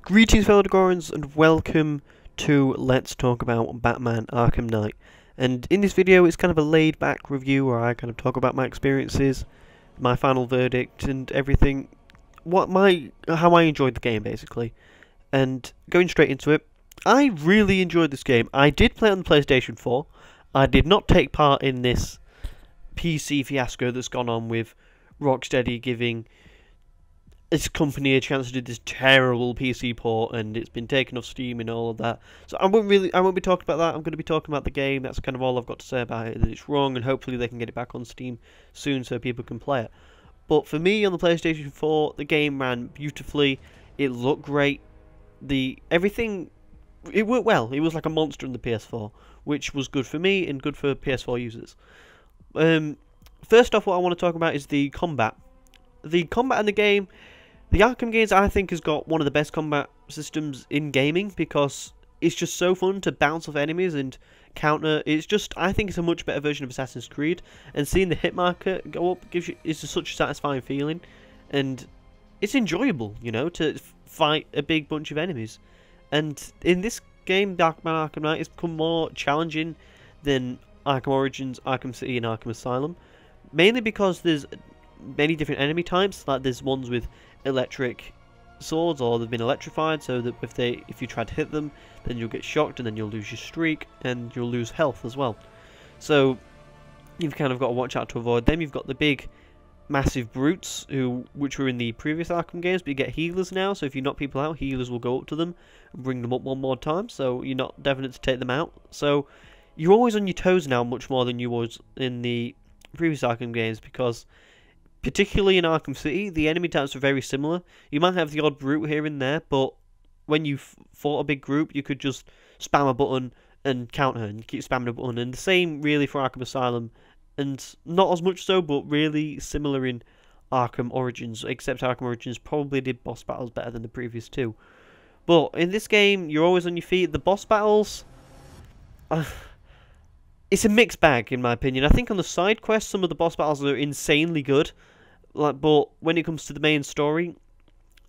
Greetings fellow Degorans and welcome to Let's Talk About Batman Arkham Knight. And in this video it's kind of a laid back review where I kind of talk about my experiences, my final verdict and everything, how I enjoyed the game basically. And going straight into it, I really enjoyed this game. I did play it on the PlayStation 4. I did not take part in this PC fiasco that's gone on with Rocksteady giving this company a chance to do this terrible PC port, and it's been taken off Steam and all of that. So I won't be talking about that. I'm going to be talking about the game. That's kind of all I've got to say about it. That it's wrong, and hopefully they can get it back on Steam soon so people can play it. But for me on the PlayStation 4, the game ran beautifully. It looked great. Everything, it worked well. It was like a monster on the PS4, which was good for me and good for PS4 users. First off, what I want to talk about is the combat. The combat in the game. The Arkham games, I think, has got one of the best combat systems in gaming because it's just so fun to bounce off enemies and counter. It's just, I think it's a much better version of Assassin's Creed, and seeing the hit marker go up is just such a satisfying feeling, and it's enjoyable, you know, to fight a big bunch of enemies. And in this game, Batman Arkham Knight has become more challenging than Arkham Origins, Arkham City, and Arkham Asylum, mainly because there's many different enemy types. Like there's ones with electric swords, or they've been electrified, so that if you try to hit them, then you'll get shocked and then you'll lose your streak and you'll lose health as well. So you've kind of got to watch out to avoid them. You've got the big massive brutes which were in the previous Arkham games, but you get healers now, so if you knock people out, healers will go up to them and bring them up one more time, so you're not definite to take them out. So you're always on your toes now, much more than you was in the previous Arkham games, because particularly in Arkham City, the enemy types are very similar. You might have the odd brute here and there, but when you fought a big group, you could just spam a button and counter, and you keep spamming a button. And the same really for Arkham Asylum, and not as much so, but really similar in Arkham Origins, except Arkham Origins probably did boss battles better than the previous two. But in this game, you're always on your feet. The boss battles, it's a mixed bag in my opinion. I think on the side quests, some of the boss battles are insanely good. But when it comes to the main story,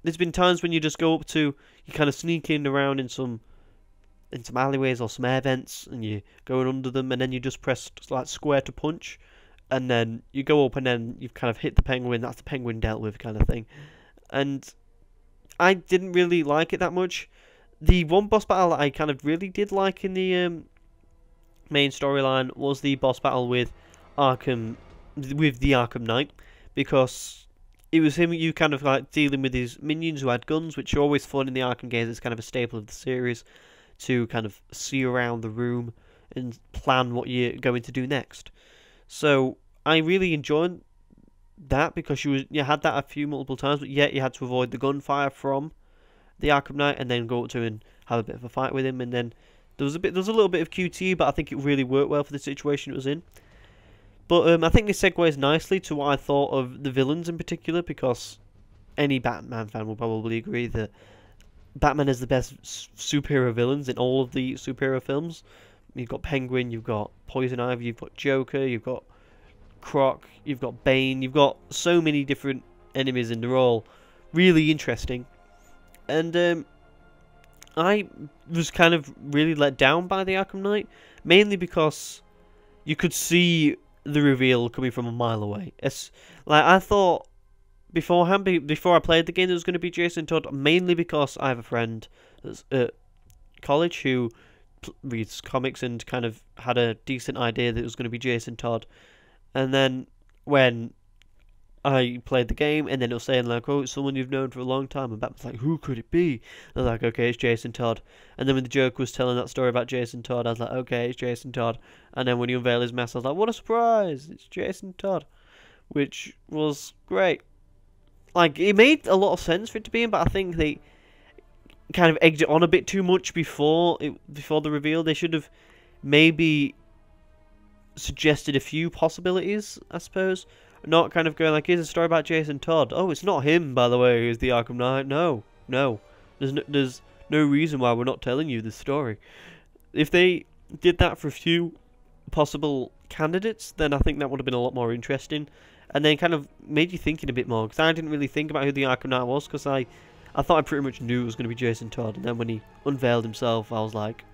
there's been times when you just go up to, you kind of sneak in around in some alleyways or some air vents, and you're going under them, and then you just press like square to punch, and then you go up, and then you've kind of hit the penguin. That's the penguin dealt with kind of thing. And I didn't really like it that much. The one boss battle that I kind of really did like in the main storyline was the boss battle with the Arkham Knight, because it was him, you kind of like dealing with his minions who had guns, which are always fun in the Arkham games. It's kind of a staple of the series to kind of see around the room and plan what you're going to do next. So I really enjoyed that because you had that a few multiple times, but yet you had to avoid the gunfire from the Arkham Knight and then go up to him and have a bit of a fight with him. And then there was a little bit of QTE, but I think it really worked well for the situation it was in. But I think this segues nicely to what I thought of the villains in particular, because any Batman fan will probably agree that Batman is the best superhero villains in all of the superhero films. You've got Penguin, you've got Poison Ivy, you've got Joker, you've got Croc, you've got Bane, you've got so many different enemies, and they're all really interesting. And I was kind of really let down by the Arkham Knight, mainly because you could see the reveal coming from a mile away. It's like, I thought beforehand, before I played the game, there was going to be Jason Todd, mainly because I have a friend at college who reads comics and kind of had a decent idea that it was going to be Jason Todd. And then when I played the game, and then it was saying like, oh, it's someone you've known for a long time, and Batman's like, who could it be? And I was like, okay, it's Jason Todd. And then when the Joker was telling that story about Jason Todd, I was like, okay, it's Jason Todd. And then when he unveiled his mask, I was like, what a surprise, it's Jason Todd, which was great. Like, it made a lot of sense for it to be him, but I think they kind of egged it on a bit too much before the reveal. They should have maybe suggested a few possibilities, I suppose. Not kind of going like, here's a story about Jason Todd. Oh, it's not him, by the way, who's the Arkham Knight. No. There's no reason why we're not telling you this story. If they did that for a few possible candidates, then I think that would have been a lot more interesting. And then kind of made you thinking a bit more, because I didn't really think about who the Arkham Knight was, because I I thought I pretty much knew it was going to be Jason Todd, and then when he unveiled himself, I was like,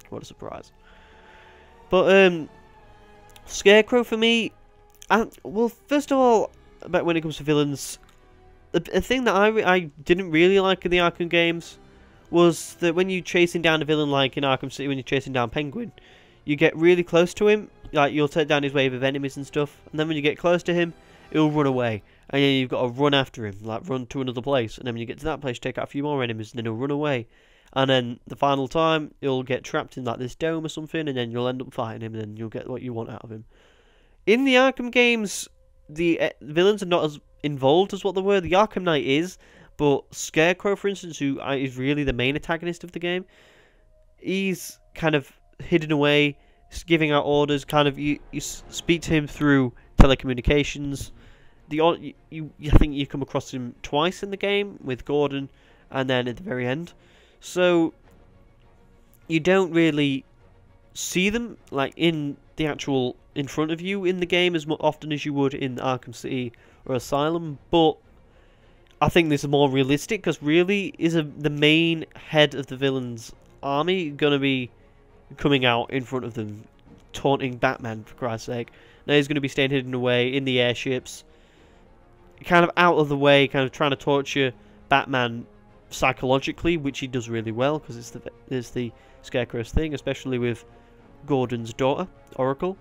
what a surprise. But Scarecrow for me, well, first of all, about when it comes to villains, the thing that I didn't really like in the Arkham games was that when you're chasing down a villain, like in Arkham City, when you're chasing down Penguin, you get really close to him, like you'll take down his wave of enemies and stuff, and then when you get close to him, he'll run away, and then you've got to run after him, like run to another place, and then when you get to that place, take out a few more enemies, and then he'll run away, and then the final time, you'll get trapped in like this dome or something, and then you'll end up fighting him, and then you'll get what you want out of him. In the Arkham games, the villains are not as involved as what they were. The Arkham Knight is, but Scarecrow, for instance, who is really the main antagonist of the game, he's kind of hidden away, giving out orders. Kind of, you speak to him through telecommunications. I think you come across him twice in the game with Gordon, and then at the very end. So you don't really see them like in the actual in front of you in the game as often as you would in Arkham City or Asylum, but I think this is more realistic, because really is the main head of the villain's army gonna be coming out in front of them, taunting Batman, for Christ's sake. Now he's gonna be staying hidden away in the airships, kind of out of the way, kind of trying to torture Batman psychologically, which he does really well, because it's the Scarecrow's thing, especially with Gordon's daughter, Oracle.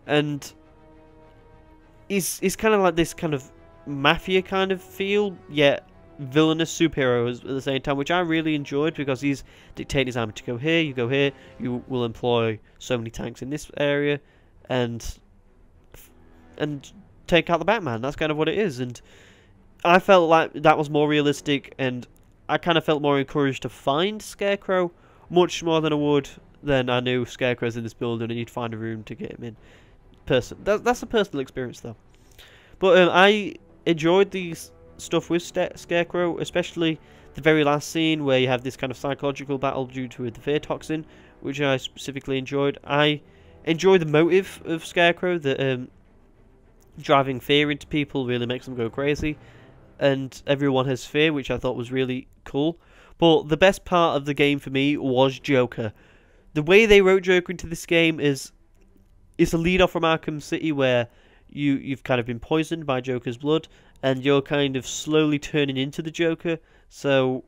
And he's kind of like this kind of mafia kind of feel, yet villainous superhero at the same time, which I really enjoyed, because he's dictating his army to go here, you go here, you will employ so many tanks in this area, and take out the Batman. That's kind of what it is, and I felt like that was more realistic, and I kind of felt more encouraged to find Scarecrow, much more than I would then I knew Scarecrow's in this building and you'd find a room to get him in. That's a personal experience though. But I enjoyed the stuff with Scarecrow, especially the very last scene where you have this kind of psychological battle due to the fear toxin, which I specifically enjoyed. I enjoy the motive of Scarecrow, that driving fear into people really makes them go crazy, and everyone has fear, which I thought was really cool. But the best part of the game for me was Joker. The way they wrote Joker into this game is it's a lead off from Arkham City, where you've kind of been poisoned by Joker's blood, and you're kind of slowly turning into the Joker, so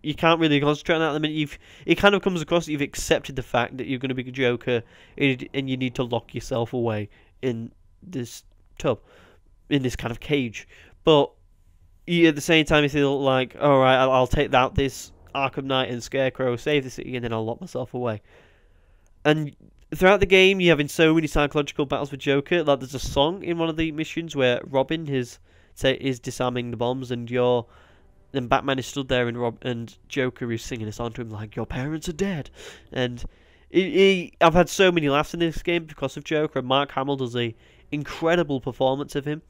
you can't really concentrate on that at the minute. It kind of comes across that you've accepted the fact that you're going to be a Joker, and you need to lock yourself away in this tub, in this kind of cage. But at the same time, you feel like, alright, I'll take out this Arkham Knight and Scarecrow, save the city, and then I'll lock myself away. And throughout the game, you're having so many psychological battles with Joker. Like, there's a song in one of the missions where Robin is disarming the bombs, and Batman is stood there, and Joker is singing a song to him like, "Your parents are dead." And I've had so many laughs in this game because of Joker. And Mark Hamill does a incredible performance of him.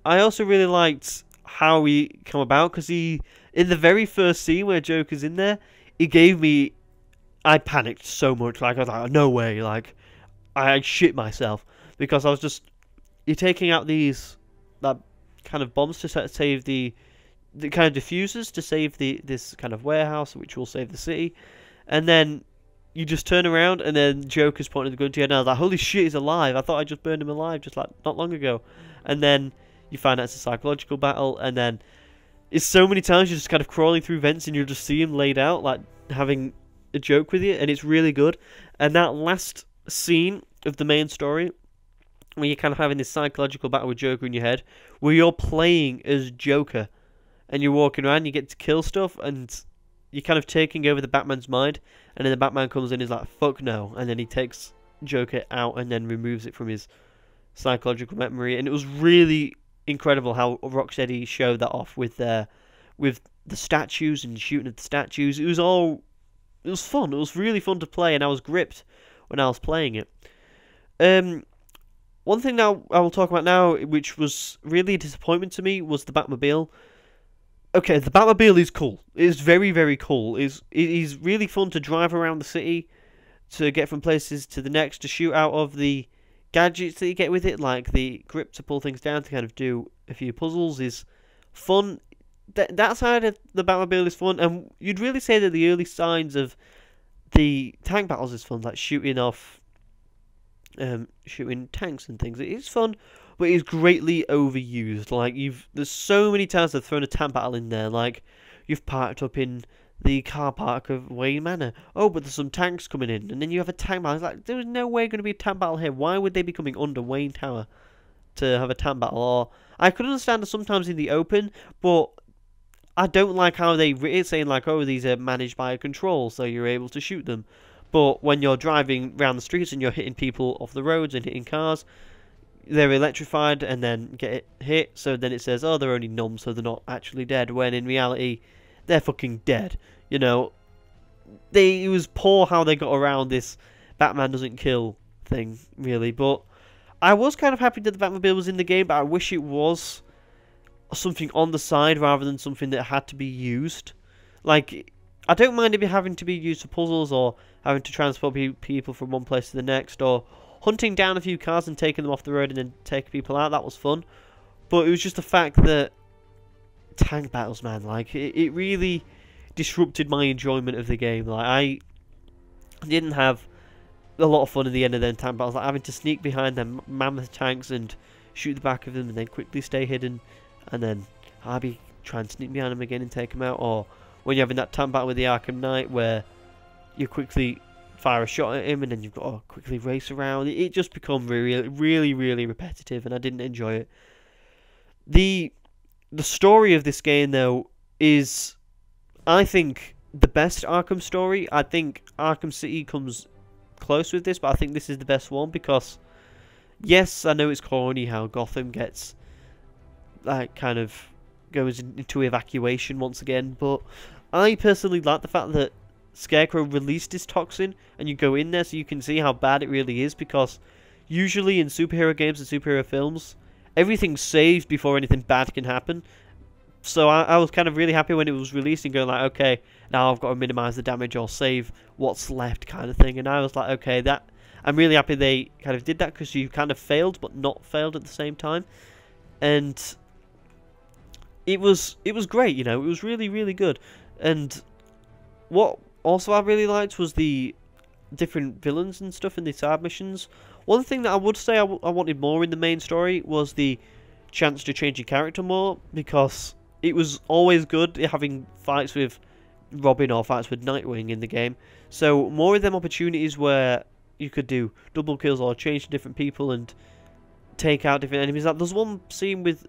I also really liked how he come about, because in the very first scene where Joker's in there, I panicked so much. Like, I was like, no way. Like, I shit myself, because I was just, you're taking out that kind of bombs to save the kind of diffusers to save this kind of warehouse, which will save the city, and then you just turn around and then Joker's pointing the gun to you, and I was like, holy shit, he's alive. I thought I just burned him alive just like not long ago. And then you find out it's a psychological battle, and then it's so many times you're just kind of crawling through vents and you'll just see him laid out, like having a joke with you, and it's really good. And that last scene of the main story, where you're kind of having this psychological battle with Joker in your head, where you're playing as Joker, and you're walking around, you get to kill stuff, and you're kind of taking over the Batman's mind, and then the Batman comes in and is like, fuck no, and then he takes Joker out and then removes it from his psychological memory. And it was really incredible how Rocksteady showed that off with the statues and shooting at the statues. It was fun. It was really fun to play, and I was gripped when I was playing it. One thing now I will talk about now, which was really a disappointment to me, was the Batmobile. Okay, the Batmobile is cool. It is very, very cool. It is really fun to drive around the city, to get from places to the next, to shoot out of the gadgets that you get with it, like the grip to pull things down, to kind of do a few puzzles, is fun. that side of the Batmobile is fun, and you'd really say that the early signs of the tank battles is fun, like shooting off, shooting tanks and things. It is fun, but it's greatly overused. Like there's so many times they've thrown a tank battle in there. Like you've parked up in the car park of Wayne Manor. Oh, but there's some tanks coming in, and then you have a tank battle. It's like there's no way going to be a tank battle here. Why would they be coming under Wayne Tower to have a tank battle? Or I could understand it sometimes in the open, but I don't like how it's saying like, oh, these are managed by a control, so you're able to shoot them. But when you're driving around the streets and you're hitting people off the roads and hitting cars, they're electrified and then get hit. So then it says, oh, they're only numb, so they're not actually dead. When in reality, they're fucking dead. You know, it was poor how they got around this Batman doesn't kill thing, really. But I was kind of happy that the Batmobile was in the game, but I wish it was something on the side rather than something that had to be used. Like, I don't mind if you're having to be used for puzzles or having to transport people from one place to the next, or hunting down a few cars and taking them off the road and then taking people out. That was fun. But it was just the fact that tank battles, man, like, it really disrupted my enjoyment of the game. Like, I didn't have a lot of fun at the end of them tank battles, like having to sneak behind them mammoth tanks and shoot the back of them and then quickly stay hidden. And then I'll be trying to sneak behind him again and take him out. Or when you're having that tank battle with the Arkham Knight where you quickly fire a shot at him and then you've got to quickly race around. It just become really repetitive, and I didn't enjoy it. The story of this game, though, is, I think, the best Arkham story. I think Arkham City comes close with this, but I think this is the best one because, yes, I know it's corny how Gotham gets like kind of goes into evacuation once again, but I personally like the fact that Scarecrow released his toxin and you go in there so you can see how bad it really is, because usually in superhero games and superhero films everything's saved before anything bad can happen. So I was kind of really happy when it was released and going like, okay, now I've got to minimise the damage or save what's left kind of thing. And I was like, okay, I'm really happy they kind of did that, because you kind of failed but not failed at the same time. And it was great, you know, it was really good. And what also I really liked was the different villains and stuff in the side missions. One thing that I would say I wanted more in the main story was the chance to change your character more, because it was always good having fights with Robin or fights with Nightwing in the game. So more of them opportunities where you could do double kills or change to different people and take out different enemies. Like, there's one scene with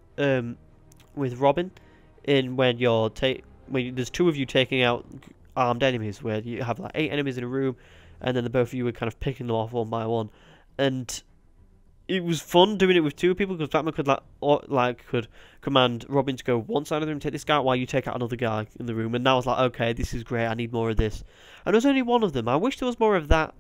Robin in when there's two of you taking out armed enemies, where you have like 8 enemies in a room, and then the both of you were kind of picking them off one by one, and it was fun doing it with 2 people, because Batman could command Robin to go one side of the room, take this guy out, while you take out another guy in the room. And I was like, okay, this is great, I need more of this. And there's only one of them. I wish there was more of that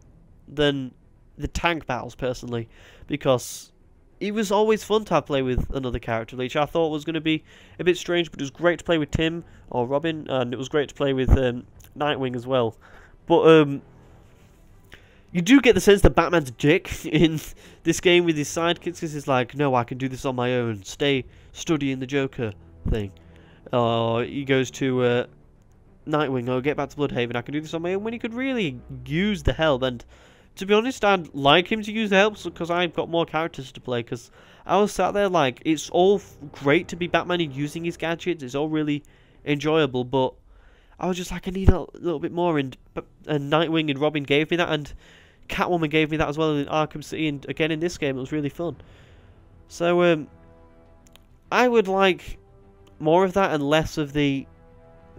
than the tank battles, personally, because it was always fun to play with another character, which I thought was going to be a bit strange, but it was great to play with Tim or Robin, and it was great to play with Nightwing as well. But you do get the sense that Batman's a dick in this game with his sidekicks, because he's like, no, I can do this on my own, stay studying the Joker thing. He goes to Nightwing, oh, get back to Bloodhaven, I can do this on my own, when he could really use the help. And to be honest, I'd like him to use the help, because I've got more characters to play, because I was sat there like, it's all great to be Batman and using his gadgets, it's all really enjoyable, but I was just like, I need a little bit more, and Nightwing and Robin gave me that, and Catwoman gave me that as well in Arkham City, and again in this game it was really fun. So I would like more of that and less of the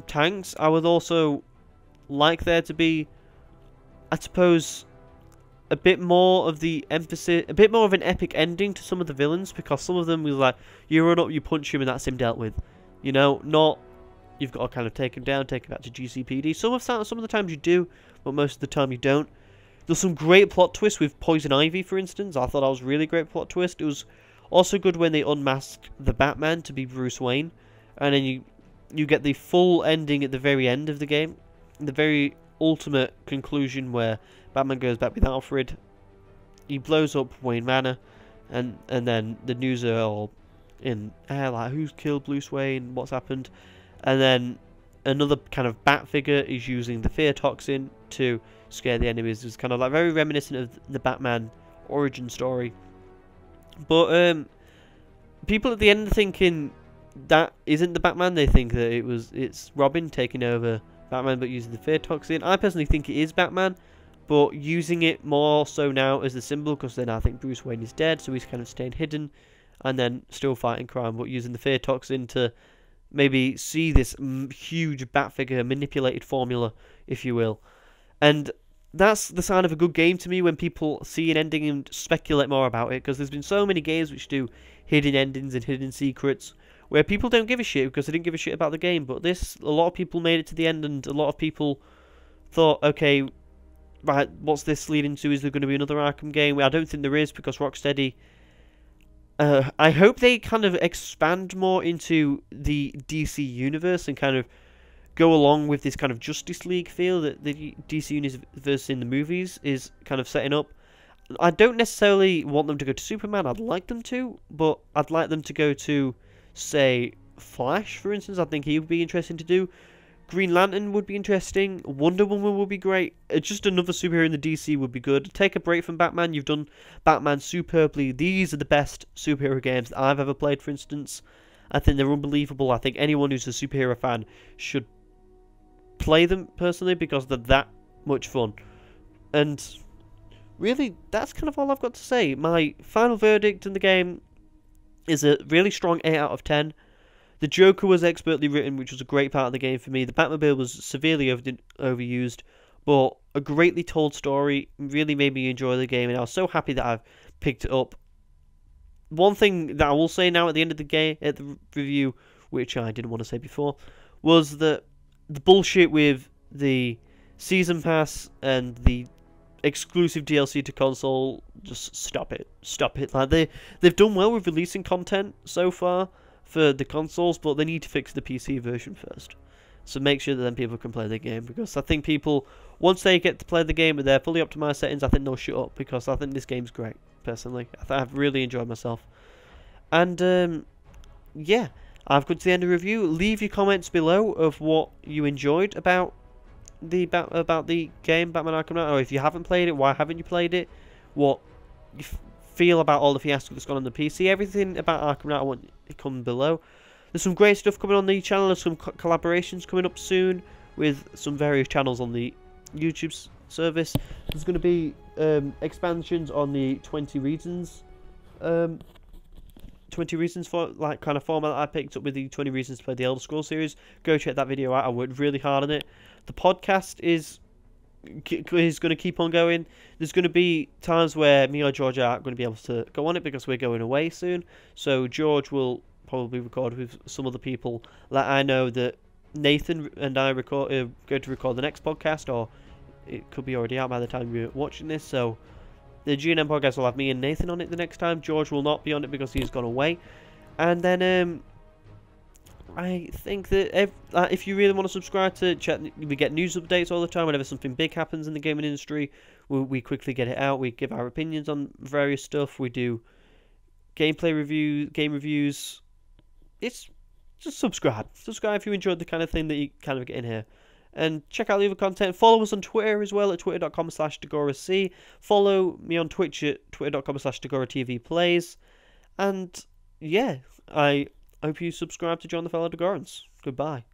tanks. I would also like there to be, I suppose, a bit more of the emphasis, a bit more of an epic ending to some of the villains, because some of them was like, you run up, you punch him, and that's him dealt with. You know, not you've got to kind of take him down, take him back to GCPD. Some of the times you do, but most of the time you don't. There's some great plot twists with Poison Ivy, for instance. I thought that was a really great plot twist. It was also good when they unmasked the Batman to be Bruce Wayne, and then you get the full ending at the very end of the game, the very ultimate conclusion where Batman goes back with Alfred. He blows up Wayne Manor, and then the news are all in air, like, who's killed Bruce Wayne, what's happened. and then another kind of bat figure is using the fear toxin to scare the enemies. It's kind of like very reminiscent of the Batman origin story. But people at the end are thinking that isn't the Batman. They think that it's Robin taking over Batman but using the fear toxin. I personally think it is Batman, but using it more so now as the symbol, because then I think Bruce Wayne is dead, so he's kind of staying hidden and then still fighting crime, but using the fear toxin to maybe see this huge bat figure manipulated formula, if you will. And that's the sign of a good game to me, when people see an ending and speculate more about it, because there's been so many games which do hidden endings and hidden secrets where people don't give a shit because they didn't give a shit about the game. But this, a lot of people made it to the end, and a lot of people thought, okay, right, what's this leading to? Is there going to be another Arkham game? I don't think there is, because Rocksteady, I hope they kind of expand more into the DC universe and kind of go along with this kind of Justice League feel that the DC universe in the movies is kind of setting up. I don't necessarily want them to go to Superman. I'd like them to, but I'd like them to go to, say, Flash, for instance. I think he would be interesting to do. Green Lantern would be interesting. Wonder Woman would be great. Just another superhero in the DC would be good. Take a break from Batman. You've done Batman superbly. These are the best superhero games that I've ever played, for instance. I think they're unbelievable. I think anyone who's a superhero fan should play them, personally, because they're that much fun. And really, that's kind of all I've got to say. My final verdict in the game is a really strong 8 out of 10. The Joker was expertly written, which was a great part of the game for me. The Batmobile was severely overused, but a greatly told story really made me enjoy the game, and I was so happy that I've picked it up. One thing that I will say now at the end of the game, at the review, which I didn't want to say before, was that the bullshit with the Season Pass and the exclusive DLC to console, just stop it. Stop it. Like, they've done well with releasing content so far for the consoles, but they need to fix the PC version first. So make sure that then people can play the game, because I think people, once they get to play the game with their fully optimized settings, I think they'll shut up, because I think this game's great, personally. I've really enjoyed myself. And, yeah, I've got to the end of the review. Leave your comments below of what you enjoyed about the game, Batman Arkham Knight, or if you haven't played it, why haven't you played it? What you feel about all the fiasco that's gone on the PC. Everything about Arkham Knight I want to come below. There's some great stuff coming on the channel. There's some collaborations coming up soon with some various channels on the YouTube service. There's going to be expansions on the 20 Reasons 20 Reasons for, like, kind of format that I picked up with the 20 Reasons to Play the Elder Scrolls series. Go check that video out. I worked really hard on it. The podcast is going to keep on going. There's going to be times where me or George aren't going to be able to go on it because we're going away soon. So George will probably record with some other people. Like, I know that Nathan and I are going to record the next podcast, or it could be already out by the time you're watching this. So the G&M podcast will have me and Nathan on it the next time. George will not be on it because he's gone away. And then I think that if you really want to subscribe to chat, we get news updates all the time. Whenever something big happens in the gaming industry, we quickly get it out. We give our opinions on various stuff. We do gameplay reviews, game reviews. It's just subscribe. Subscribe if you enjoyed the kind of thing that you kind of get in here. And check out the other content. Follow us on Twitter as well at twitter.com/DegoraC. Follow me on Twitch at twitter.com/DegoraTVPlays. And yeah, I hope you subscribe to John the Fellow Degorans. Goodbye.